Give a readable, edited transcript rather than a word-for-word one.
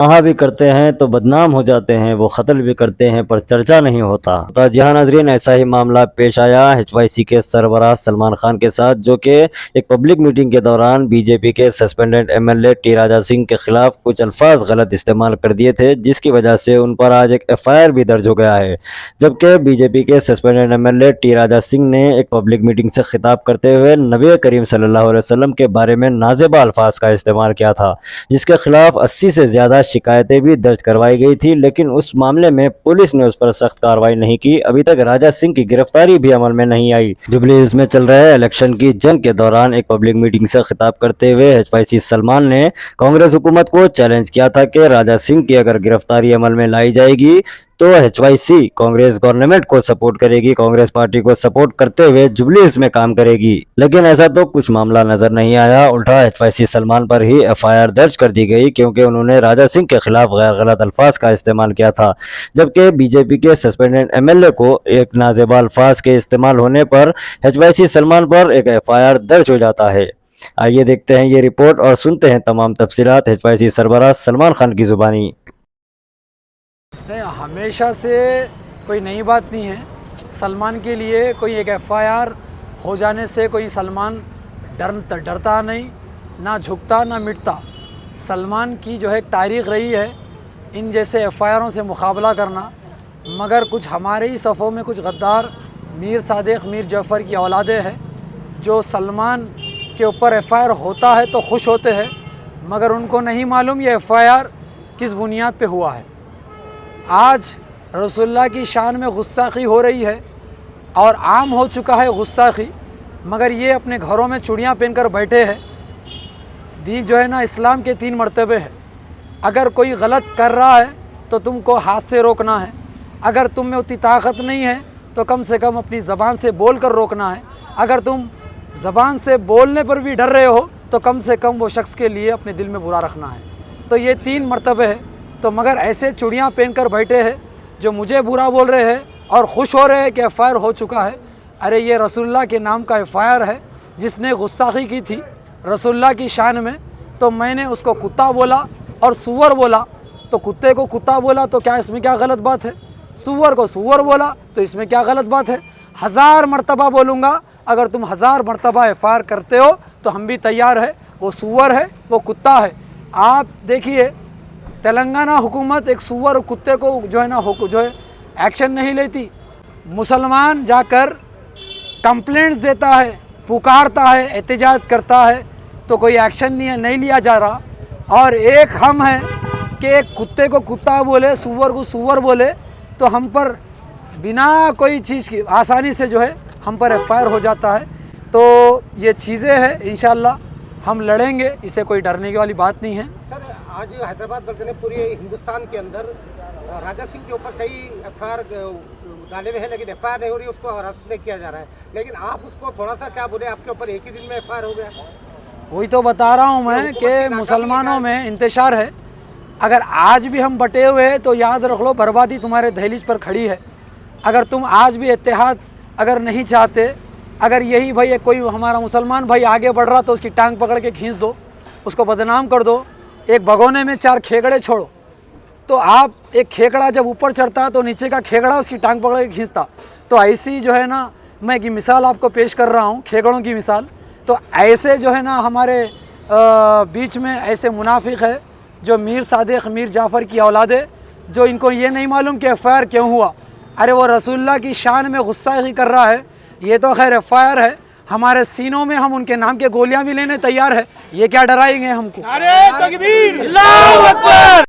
वहाँ भी करते हैं तो बदनाम हो जाते हैं, वो कत्ल भी करते हैं पर चर्चा नहीं होता। तो जहाँ नाजरीन ऐसा ही मामला पेश आया HYC के सरबराह सलमान खान के साथ, जो कि एक पब्लिक मीटिंग के दौरान बीजेपी के suspended MLA T Raja Singh के खिलाफ कुछ अल्फाज गलत इस्तेमाल कर दिए थे, जिसकी वजह से उन पर आज एक FIR भी दर्ज हो गया है। जबकि बीजेपी के suspended MLA T Raja Singh ने एक पब्लिक मीटिंग से खिताब करते हुए नबी करीम सल्लल्लाहु अलैहि वसल्लम के बारे में नाज़ेबा अल्फाज का इस्तेमाल किया था, जिसके खिलाफ 80 से ज़्यादा शिकायतें भी दर्ज करवाई गई थी, लेकिन उस मामले में पुलिस ने उस पर सख्त कार्रवाई नहीं की। अभी तक राजा सिंह की गिरफ्तारी भी अमल में नहीं आई। जुबली हिल्स में चल रहे इलेक्शन की जंग के दौरान एक पब्लिक मीटिंग से खिताब करते हुए HYC सलमान ने कांग्रेस हुकूमत को चैलेंज किया था कि राजा सिंह की अगर गिरफ्तारी अमल में लाई जाएगी तो HYC कांग्रेस गवर्नमेंट को सपोर्ट करेगी, कांग्रेस पार्टी को सपोर्ट करते हुए जुबली हिल्स में काम करेगी। लेकिन ऐसा तो कुछ मामला नजर नहीं आया। उल्टा HYC सलमान पर ही FIR दर्ज कर दी गई, क्योंकि उन्होंने राजा सिंह के खिलाफ गैर गलत अल्फाज का इस्तेमाल किया था। जबकि बीजेपी के सस्पेंडेड MLA को एक नाजेबा अल्फाज के इस्तेमाल होने पर HYC सलमान पर एक FIR दर्ज हो जाता है। आइए देखते हैं ये रिपोर्ट और सुनते हैं तमाम तफसीलात HYC सरबराह सलमान खान की जुबानी। नहीं, हमेशा से कोई नई बात नहीं है। सलमान के लिए कोई एक FIR हो जाने से कोई सलमान डरता नहीं, ना झुकता ना मिटता। सलमान की जो है एक तारीख़ रही है इन जैसे FIRों से मुकाबला करना, मगर कुछ हमारे ही सफ़ों में कुछ गद्दार मीर सादिक मीर जफ़र की औलादे हैं जो सलमान के ऊपर FIR होता है तो खुश होते हैं, मगर उनको नहीं मालूम ये FIR किस बुनियाद पे हुआ है। आज रसूलुल्लाह की शान में गुस्ताखी हो रही है और आम हो चुका है गुस्ताखी, मगर ये अपने घरों में चूड़ियाँ पहनकर बैठे हैं। दी जो है ना इस्लाम के 3 मर्तबे है। अगर कोई गलत कर रहा है तो तुमको हाथ से रोकना है, अगर तुम में उतनी ताकत नहीं है तो कम से कम अपनी ज़बान से बोल कर रोकना है। अगर तुम ज़बान से बोलने पर भी डर रहे हो तो कम से कम वो शख्स के लिए अपने दिल में बुरा रखना है। तो ये 3 मर्तबे है। तो मगर ऐसे चूड़ियाँ पहन कर बैठे हैं जो मुझे बुरा बोल रहे हैं और ख़ुश हो रहे हैं कि FIR हो चुका है। अरे ये रसूलुल्लाह के नाम का FIR है, जिसने गुस्ताखी की थी रसूलुल्लाह की शान में, तो मैंने उसको कुत्ता बोला और सूअर बोला। तो कुत्ते को कुत्ता बोला तो क्या इसमें क्या गलत बात है? सूअर को सूअर बोला तो इसमें क्या गलत बात है? 1000 मरतबा बोलूँगा, अगर तुम 1000 मरतबा FIR करते हो तो हम भी तैयार है। वो सूअर है, वो कुत्ता है। आप देखिए तेलंगाना हुकूमत एक सूअर कुत्ते को जो है ना जो है एक्शन नहीं लेती। मुसलमान जाकर कंप्लेंट्स देता है, पुकारता है, एहतजाज करता है, तो कोई एक्शन नहीं लिया जा रहा। और एक हम हैं कि एक कुत्ते को कुत्ता बोले, सूअर को सूअर बोले, तो हम पर बिना कोई चीज़ की आसानी से जो है हम पर FIR हो जाता है। तो ये चीज़ें हैं, इंशाअल्लाह हम लड़ेंगे, इसे कोई डरने की वाली बात नहीं है। सर, आज हैदराबाद बल्कि ने पूरे हिंदुस्तान के अंदर राजा सिंह के ऊपर कई FIR डाले हुए हैं, लेकिन FIR नहीं हो रही, उसको अरेस्ट नहीं किया जा रहा है। लेकिन आप उसको थोड़ा सा क्या बोले, आपके ऊपर एक ही दिन में FIR हो गया। वही तो बता रहा हूँ मैं कि मुसलमानों में इंतशार है। अगर आज भी हम बटे हुए हैं तो याद रख लो बर्बादी तुम्हारे दहलीज पर खड़ी है। अगर तुम आज भी इत्तेहाद अगर नहीं चाहते, अगर यही भाई कोई हमारा मुसलमान भाई आगे बढ़ रहा तो उसकी टांग पकड़ के खींच दो, उसको बदनाम कर दो। एक भगोने में 4 खेकड़े छोड़ो, तो आप एक खेकड़ा जब ऊपर चढ़ता है तो नीचे का खेकड़ा उसकी टांग पकड़ के खींचता। तो ऐसी जो है ना, मैं एक मिसाल आपको पेश कर रहा हूँ, खेकड़ों की मिसाल। तो ऐसे जो है ना हमारे बीच में ऐसे मुनाफिक है जो मीर सादिक मीर जाफ़र की औलादे, जो इनको ये नहीं मालूम कि FIR क्यों हुआ। अरे वो रसूलुल्लाह की शान में गुस्ताखी कर रहा है, ये तो खैर FIR है। हमारे सीनों में हम उनके नाम के गोलियां भी लेने तैयार है। ये क्या डराएंगे हमको? नारे तकबीर, अल्लाहू अकबर।